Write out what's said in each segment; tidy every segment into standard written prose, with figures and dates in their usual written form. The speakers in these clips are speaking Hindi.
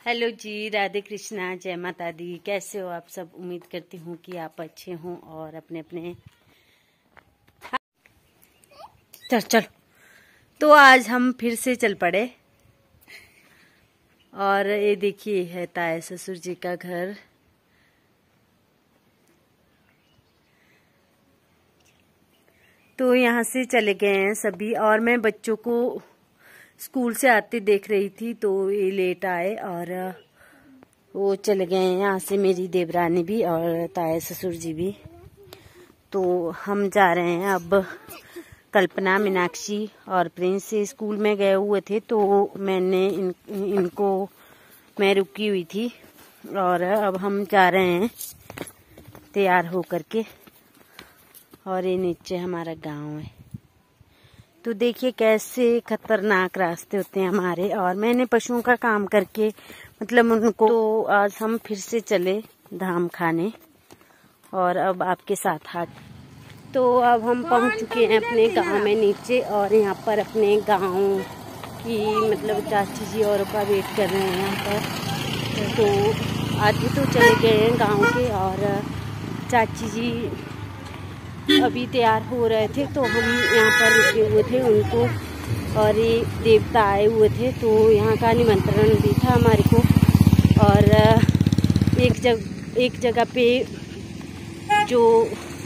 हेलो जी, राधे कृष्णा, जय माता दी। कैसे हो आप सब? उम्मीद करती हूँ कि आप अच्छे हों और अपने अपने चल। तो आज हम फिर से चल पड़े और ये देखिए है ताया ससुर जी का घर। तो यहाँ से चले गए हैं सभी और मैं बच्चों को स्कूल से आते देख रही थी तो ये लेट आए और वो चले गए हैं यहाँ से, मेरी देवरानी भी और ताया ससुर जी भी। तो हम जा रहे हैं अब। कल्पना, मीनाक्षी और प्रिंस से स्कूल में गए हुए थे तो मैंने इनको मैं रुकी हुई थी और अब हम जा रहे हैं तैयार हो करके। और ये नीचे हमारा गांव है। तो देखिए कैसे खतरनाक रास्ते होते हैं हमारे। और मैंने पशुओं का काम करके मतलब उनको, तो आज हम फिर से चले धाम खाने और अब आपके साथ हाथ। तो अब हम पहुंच चुके हैं अपने गांव में नीचे और यहाँ पर अपने गांव की मतलब चाची जी और का वेट कर रहे हैं यहाँ पर। तो आधे तो चले गए हैं गांव के और चाची जी अभी तैयार हो रहे थे तो हम यहाँ पर रुके हुए थे उनको। और ये देवता आए हुए थे तो यहाँ का निमंत्रण भी था हमारे को। और एक जगह पे जो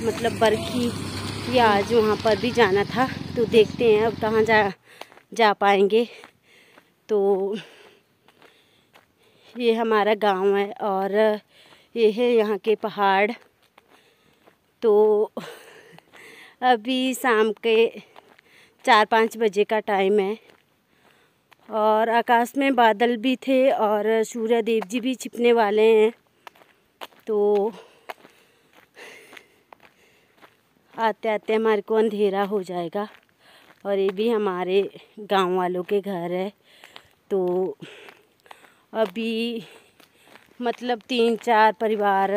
मतलब बरखी या आज वहाँ पर भी जाना था तो देखते हैं अब कहाँ जा पाएंगे। तो ये हमारा गांव है और ये है यहाँ के पहाड़। तो अभी शाम के 4-5 बजे का टाइम है और आकाश में बादल भी थे और सूर्य देव जी भी छिपने वाले हैं। तो आते आते हमारे को अंधेरा हो जाएगा। और ये भी हमारे गांव वालों के घर है। तो अभी मतलब 3-4 परिवार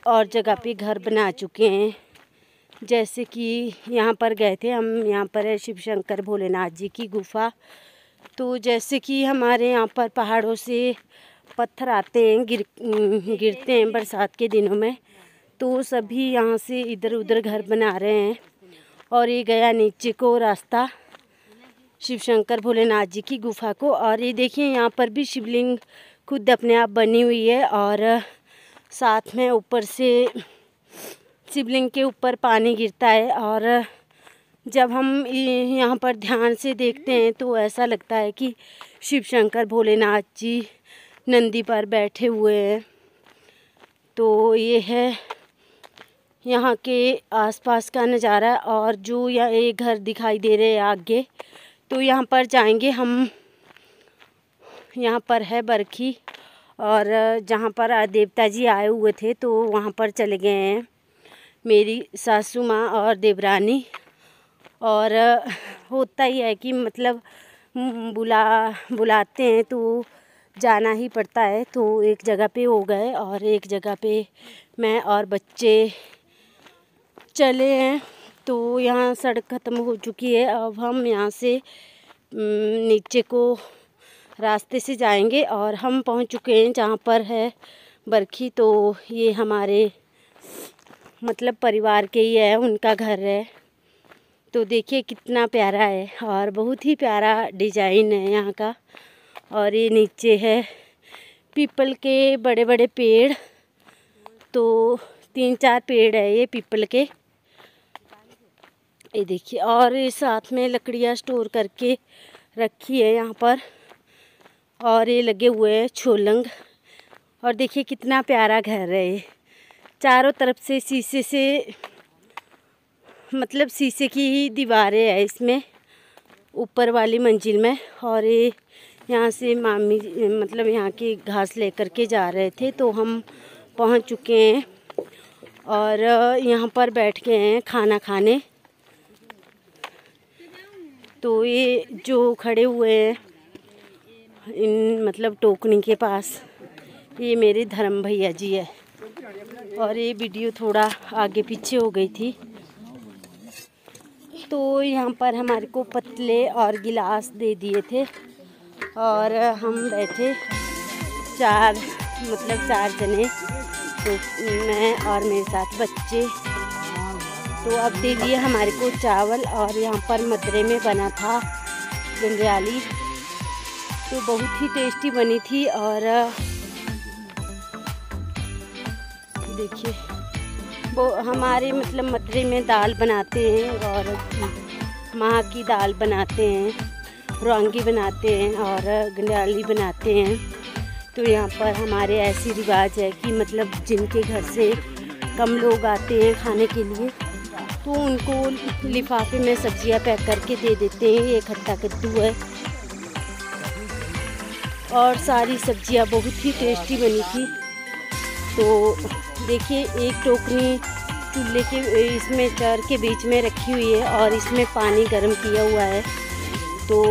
और जगह पे घर बना चुके हैं। जैसे कि यहाँ पर गए थे हम, यहाँ पर है शिव शंकर भोलेनाथ जी की गुफा। तो जैसे कि हमारे यहाँ पर पहाड़ों से पत्थर आते हैं, गिरते हैं बरसात के दिनों में, तो सभी यहाँ से इधर उधर घर बना रहे हैं। और ये गया नीचे को रास्ता शिव शंकर भोलेनाथ जी की गुफा को। और ये देखिए यहाँ पर भी शिवलिंग खुद अपने आप बनी हुई है और साथ में ऊपर से शिवलिंग के ऊपर पानी गिरता है। और जब हम यहाँ पर ध्यान से देखते हैं तो ऐसा लगता है कि शिव शंकर भोलेनाथ जी नंदी पर बैठे हुए हैं। तो ये है यहाँ के आसपास का नज़ारा। और जो ये घर दिखाई दे रहे हैं आगे, तो यहाँ पर जाएंगे हम। यहाँ पर है बरखी और जहाँ पर देवता जी आए हुए थे तो वहाँ पर चले गए हैं मेरी सासू माँ और देवरानी। और होता ही है कि मतलब बुलाते हैं तो जाना ही पड़ता है। तो एक जगह पे हो गए और एक जगह पे मैं और बच्चे चले हैं। तो यहाँ सड़क ख़त्म हो चुकी है। अब हम यहाँ से नीचे को रास्ते से जाएंगे और हम पहुँच चुके हैं जहाँ पर है बरखी। तो ये हमारे मतलब परिवार के ही है, उनका घर है। तो देखिए कितना प्यारा है और बहुत ही प्यारा डिजाइन है यहाँ का। और ये नीचे है पीपल के बड़े बड़े पेड़। तो 3-4 पेड़ है ये पीपल के, ये देखिए। और ये साथ में लकड़ियाँ स्टोर करके रखी है यहाँ पर। और ये लगे हुए हैं छोलंग। और देखिए कितना प्यारा घर है ये। चारों तरफ से शीशे से मतलब शीशे की ही दीवारें हैं इसमें ऊपर वाली मंजिल में। और ये यहाँ से मामी मतलब यहाँ की घास लेकर के जा रहे थे तो हम पहुँच चुके हैं और यहाँ पर बैठ गए हैं खाना खाने। तो ये जो खड़े हुए हैं इन मतलब टोकनी के पास, ये मेरे धर्म भैया जी है। और ये वीडियो थोड़ा आगे पीछे हो गई थी। तो यहाँ पर हमारे को पतले और गिलास दे दिए थे और हम बैठे चार जने, तो मैं और मेरे साथ बच्चे। तो अब दे दिए हमारे को चावल, और यहाँ पर मदरे में बना था गंडियाली, तो बहुत ही टेस्टी बनी थी। और देखिए वो हमारे मदरे में दाल बनाते हैं, और माह की दाल बनाते हैं, रौंगी बनाते हैं और गंडियाली बनाते हैं। तो यहाँ पर हमारे ऐसी रिवाज है कि जिनके घर से कम लोग आते हैं खाने के लिए, तो उनको लिफाफे में सब्जियां पैक करके दे देते हैं। ये खट्टा कद्दू है, और सारी सब्जियां बहुत ही टेस्टी बनी थी। तो देखिए एक टोकनी चूल्हे के इसमें चर के बीच में रखी हुई है, और इसमें पानी गर्म किया हुआ है। तो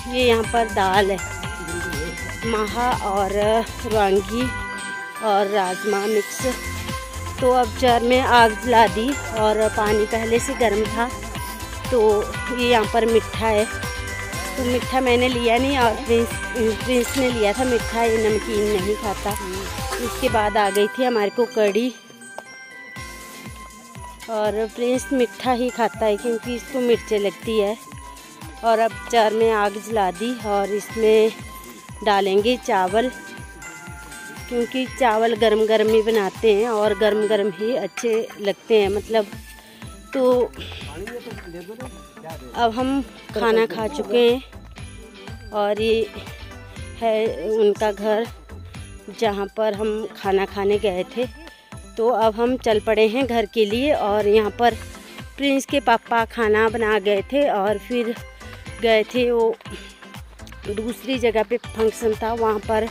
ये यहाँ पर दाल है, माहा और रौंगी और राजमा मिक्स। तो अब जार में आग जला दी, और पानी पहले से गर्म था। तो ये यहाँ पर मिठा है, तो मिठा मैंने लिया नहीं, और प्रिंस ने लिया था मिठा, ये नमकीन नहीं खाता। उसके बाद आ गई थी हमारे को कढ़ी, और प्रिंस मिठा ही खाता है क्योंकि इसको मिर्चें लगती है। और अब जार में आग जला दी, और इसमें डालेंगे चावल, क्योंकि चावल गरम गरम ही बनाते हैं और गरम गरम ही अच्छे लगते हैं तो अब हम खाना खा चुके हैं, और ये है उनका घर जहाँ पर हम खाना खाने गए थे। तो अब हम चल पड़े हैं घर के लिए, और यहाँ पर प्रिंस के पापा खाना बना गए थे, और फिर गए थे वो दूसरी जगह पे फंक्शन था, वहाँ पर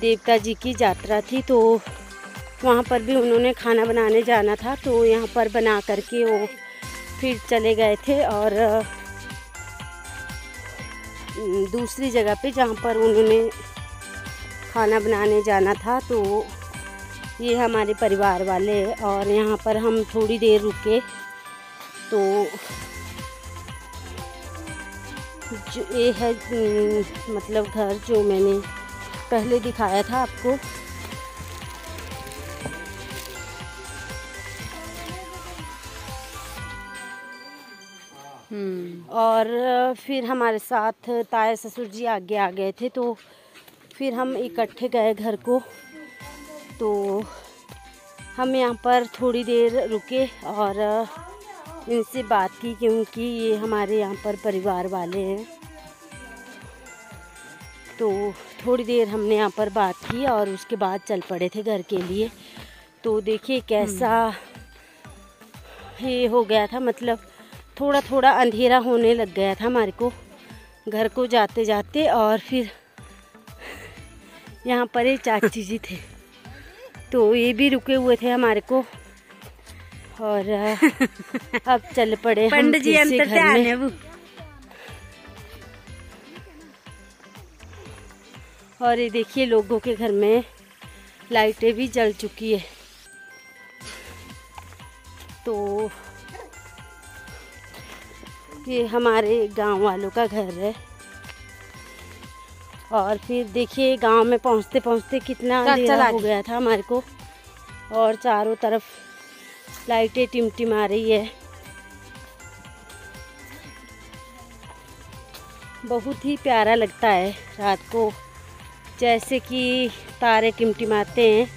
देवता जी की यात्रा थी, तो वहाँ पर भी उन्होंने खाना बनाने जाना था। तो यहाँ पर बना करके वो फिर चले गए थे, और दूसरी जगह पे जहाँ पर उन्होंने खाना बनाने जाना था। तो ये हमारे परिवार वाले, और यहाँ पर हम थोड़ी देर रुके। तो जो ये है घर जो मैंने पहले दिखाया था आपको। और फिर हमारे साथ ताया ससुर जी आगे आ गए थे, तो फिर हम इकट्ठे गए घर को। तो हम यहाँ पर थोड़ी देर रुके और इनसे बात की, क्योंकि ये हमारे यहाँ पर परिवार वाले हैं। तो थोड़ी देर हमने यहाँ पर बात की, और उसके बाद चल पड़े थे घर के लिए। तो देखिए कैसा ये हो गया था, थोड़ा थोड़ा अंधेरा होने लग गया था हमारे को घर को जाते जाते। और फिर यहाँ पर एक चाची जी थे, तो ये भी रुके हुए थे हमारे को, और अब चल पड़े पंडित जी अंतर से आने वो। और ये देखिए लोगों के घर में लाइटें भी जल चुकी है। तो ये हमारे गांव वालों का घर है। और फिर देखिए गांव में पहुंचते पहुंचते कितना अंधेरा हो गया था हमारे को, और चारों तरफ लाइटें टिमटिमा रही है। बहुत ही प्यारा लगता है रात को, जैसे कि तारे टिमटिमाते हैं,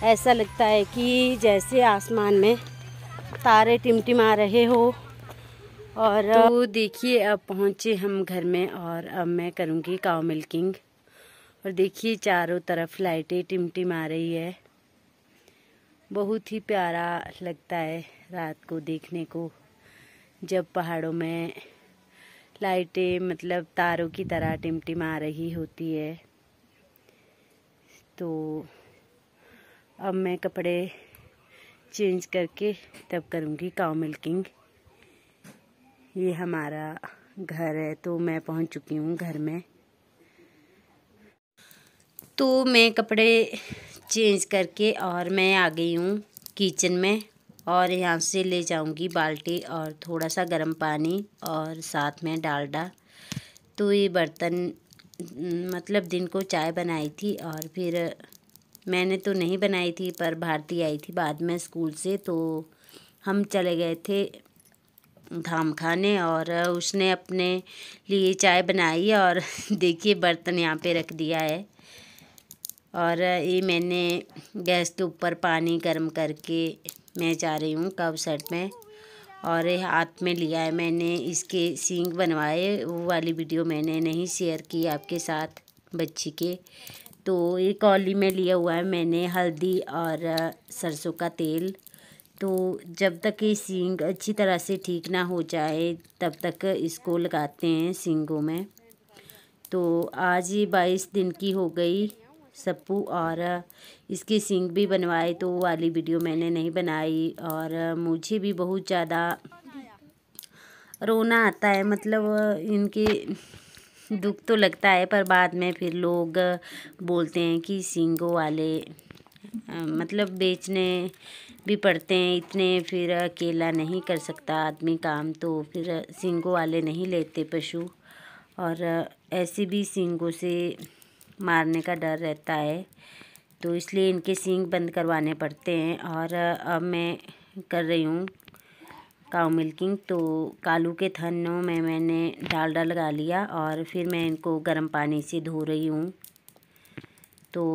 ऐसा लगता है कि जैसे आसमान में तारे टिमटिमा रहे हो। और तो देखिए अब पहुँचे हम घर में, और अब मैं करूँगी काउ मिल्किंग। और देखिए चारों तरफ लाइटें टिमटिमा रही है। बहुत ही प्यारा लगता है रात को देखने को, जब पहाड़ों में लाइटें तारों की तरह टिमटिमा रही होती है। तो अब मैं कपड़े चेंज करके तब करूँगी काउ मिल्किंग। ये हमारा घर है, तो मैं पहुंच चुकी हूँ घर में। तो मैं कपड़े चेंज करके और मैं आ गई हूँ किचन में, और यहाँ से ले जाऊँगी बाल्टी और थोड़ा सा गर्म पानी और साथ में डालडा। तो ये बर्तन मतलब दिन को चाय बनाई थी और फिर मैंने तो नहीं बनाई थी, पर भारती आई थी बाद में स्कूल से, तो हम चले गए थे धाम खाने और उसने अपने लिए चाय बनाई और देखिए बर्तन यहाँ पे रख दिया है। और ये मैंने गैस के ऊपर पानी गर्म करके मैं जा रही हूँ कब सेट में, और ये हाथ में लिया है मैंने, इसके सींग बनवाए। वो वाली वीडियो मैंने नहीं शेयर की आपके साथ बच्ची के। तो ये कौली में लिया हुआ है मैंने हल्दी और सरसों का तेल। तो जब तक ये सींग अच्छी तरह से ठीक ना हो जाए तब तक इसको लगाते हैं सींगों में। तो आज ये 22 दिन की हो गई सप्पू, और इसके सींग भी बनवाए, तो वो वाली वीडियो मैंने नहीं बनाई। और मुझे भी बहुत ज़्यादा रोना आता है, मतलब इनके दुख तो लगता है, पर बाद में फिर लोग बोलते हैं कि सींगों वाले मतलब बेचने भी पड़ते हैं इतने, फिर अकेला नहीं कर सकता आदमी काम, तो फिर सींगों वाले नहीं लेते पशु। और ऐसे भी सींगों से मारने का डर रहता है, तो इसलिए इनके सींग बंद करवाने पड़ते हैं। और अब मैं कर रही हूँ काऊ मिल्किंग। तो कालू के थनों में मैंने डालडा लगा लिया और फिर मैं इनको गर्म पानी से धो रही हूँ। तो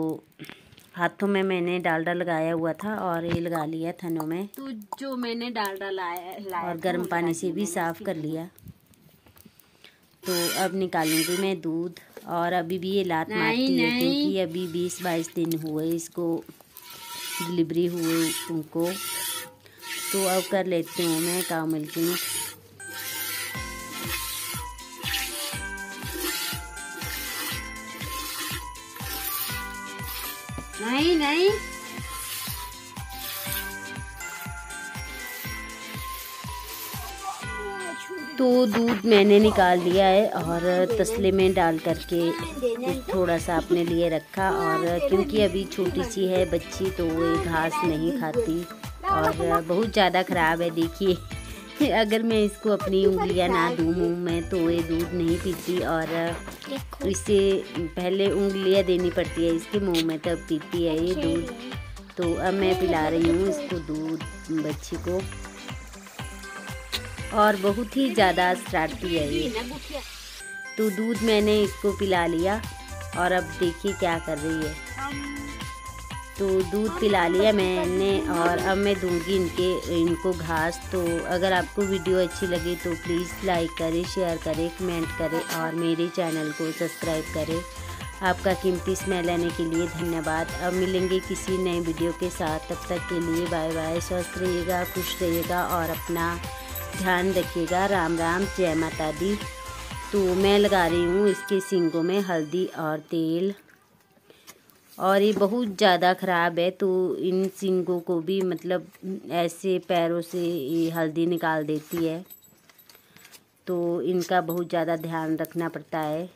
हाथों में मैंने डालडा लगाया हुआ था और ये लगा लिया थनों में, तो जो मैंने डालडा लाया और गर्म पानी से भी साफ़ कर लिया। तो अब निकालूंगी मैं दूध, और अभी भी ये लात मारती है क्योंकि अभी 20-22 दिन हुए इसको डिलीवरी हुए उनको। तो अब कर लेती हूँ मैं काऊ मिल्किंग। नहीं तो दूध मैंने निकाल लिया है और तसले में डाल करके थोड़ा सा अपने लिए रखा। और क्योंकि अभी छोटी सी है बच्ची, तो वो घास नहीं खाती और बहुत ज़्यादा ख़राब है। देखिए अगर मैं इसको अपनी उंगलियां ना दूँ मुँह में तो ये दूध नहीं पीती, और इसे पहले उंगलियां देनी पड़ती है इसके मुँह में तब पीती है ये दूध। तो अब मैं पिला रही हूँ इसको दूध बच्ची को, और बहुत ही ज़्यादा शरारती है ये। तो दूध मैंने इसको पिला लिया और अब देखिए क्या कर रही है। तो दूध पिला लिया मैंने और अब मैं दूंगी इनको घास। तो अगर आपको वीडियो अच्छी लगे तो प्लीज़ लाइक करें, शेयर करें, कमेंट करें और मेरे चैनल को सब्सक्राइब करें। आपका कीमती समय लेने के लिए धन्यवाद। अब मिलेंगे किसी नए वीडियो के साथ, तब तक के लिए बाय बाय। स्वस्थ रहिएगा, खुश रहिएगा और अपना ध्यान रखिएगा। राम राम, जय माता दी। तो मैं लगा रही हूँ इसके सींगों में हल्दी और तेल, और ये बहुत ज़्यादा ख़राब है, तो इन सींगों को भी मतलब ऐसे पैरों से ये हल्दी निकाल देती है, तो इनका बहुत ज़्यादा ध्यान रखना पड़ता है।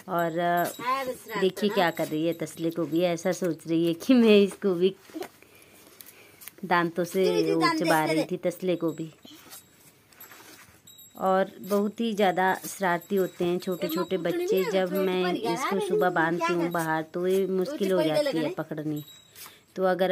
और देखिए क्या कर रही है, तसले को भी ऐसा सोच रही है कि मैं इसको भी दांतों से चबा रही थी, तसले को भी। और बहुत ही ज़्यादा शरारती होते हैं छोटे छोटे बच्चे। जब मैं इसको सुबह बांधती हूँ बाहर तो ये मुश्किल हो जाती है पकड़नी। तो अगर